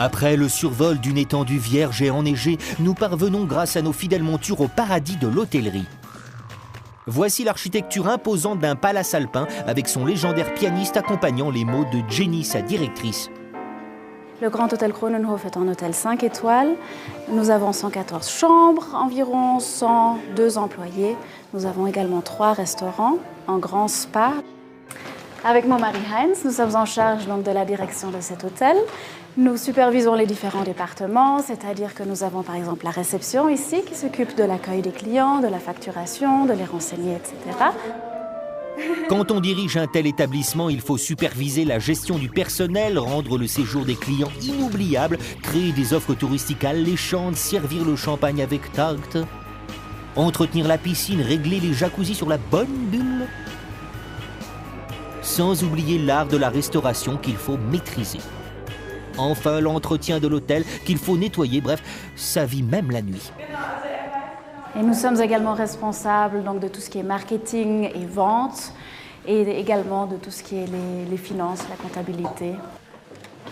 Après le survol d'une étendue vierge et enneigée, nous parvenons grâce à nos fidèles montures au paradis de l'hôtellerie. Voici l'architecture imposante d'un palace alpin avec son légendaire pianiste accompagnant les mots de Jenny, sa directrice. Le Grand Hôtel Kronenhof est un hôtel 5 étoiles. Nous avons 114 chambres, environ 102 employés. Nous avons également 3 restaurants, un grand spa. Avec mon mari Heinz, nous sommes en charge donc, de la direction de cet hôtel. Nous supervisons les différents départements, c'est-à-dire que nous avons par exemple la réception ici qui s'occupe de l'accueil des clients, de la facturation, de les renseigner, etc. Quand on dirige un tel établissement, il faut superviser la gestion du personnel, rendre le séjour des clients inoubliable, créer des offres touristiques alléchantes, servir le champagne avec tact, entretenir la piscine, régler les jacuzzis sur la bonne bulle. Sans oublier l'art de la restauration qu'il faut maîtriser. Enfin, l'entretien de l'hôtel qu'il faut nettoyer, bref, ça vit même la nuit. Et nous sommes également responsables donc, de tout ce qui est marketing et vente, et également de tout ce qui est les finances, la comptabilité.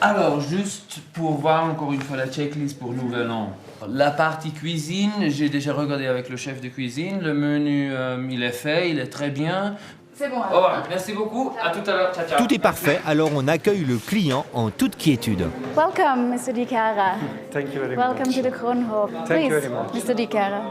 Alors, juste pour voir encore une fois la checklist pour Nouvel An. La partie cuisine, j'ai déjà regardé avec le chef de cuisine. Le menu, il est fait, il est très bien. C'est bon. Au revoir, merci beaucoup. À tout à l'heure. Ciao, ciao. Tout est parfait, alors on accueille le client en toute quiétude. Welcome, Mr. Di Cara. Thank you very Welcome much. to the Kronenhof. Thank you Please, very much. Mr. Di Cara.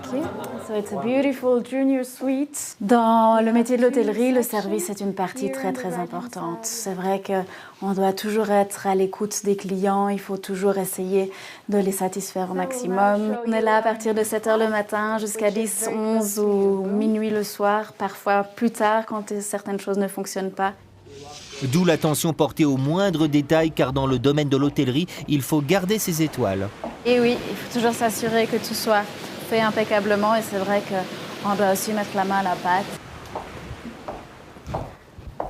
Thank you. So it's a beautiful junior suite. Dans le métier de l'hôtellerie, le service est une partie très très importante. C'est vrai qu'on doit toujours être à l'écoute des clients, il faut toujours essayer de les satisfaire au maximum. On est là à partir de 7h le matin jusqu'à 10, 11 ou minuit le soir, parfois plus tard quand certaines choses ne fonctionnent pas. D'où l'attention portée aux moindres détails, car dans le domaine de l'hôtellerie, il faut garder ses étoiles. Et oui, il faut toujours s'assurer que tout soit fait impeccablement et c'est vrai qu'on doit aussi mettre la main à la pâte.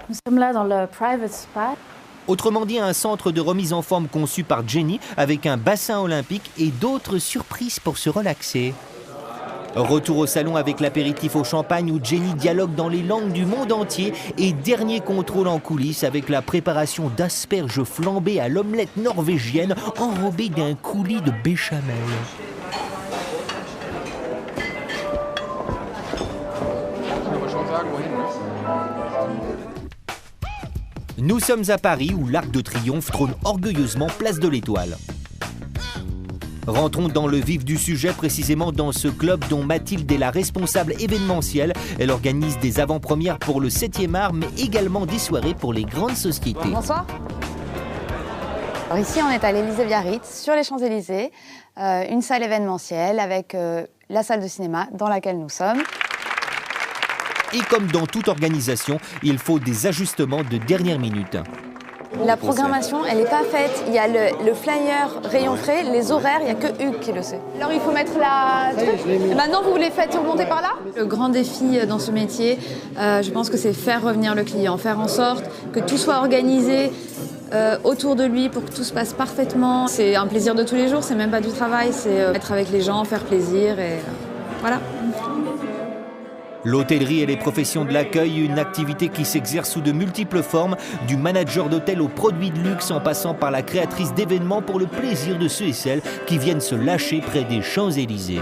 Nous sommes là dans le private spa. Autrement dit, un centre de remise en forme conçu par Jenny avec un bassin olympique et d'autres surprises pour se relaxer. Retour au salon avec l'apéritif au champagne où Jenny dialogue dans les langues du monde entier et dernier contrôle en coulisses avec la préparation d'asperges flambées à l'omelette norvégienne enrobée d'un coulis de béchamel. Nous sommes à Paris où l'Arc de Triomphe trône orgueilleusement place de l'Étoile. Rentrons dans le vif du sujet, précisément dans ce club dont Mathilde est la responsable événementielle. Elle organise des avant-premières pour le 7e art, mais également des soirées pour les grandes sociétés. Bonsoir. Alors ici, on est à l'Élysée-Biarritz, sur les Champs-Élysées, une salle événementielle avec la salle de cinéma dans laquelle nous sommes. Et comme dans toute organisation, il faut des ajustements de dernière minute. La programmation, elle n'est pas faite. Il y a le flyer rayon frais, les horaires, il n'y a que Hugues qui le sait. Alors il faut mettre la... Et maintenant, vous les faites remonter par là? Le grand défi dans ce métier, je pense que c'est faire revenir le client, faire en sorte que tout soit organisé autour de lui pour que tout se passe parfaitement. C'est un plaisir de tous les jours, c'est même pas du travail, c'est être avec les gens, faire plaisir et voilà. L'hôtellerie et les professions de l'accueil, une activité qui s'exerce sous de multiples formes, du manager d'hôtel aux produits de luxe en passant par la créatrice d'événements pour le plaisir de ceux et celles qui viennent se lâcher près des Champs-Élysées.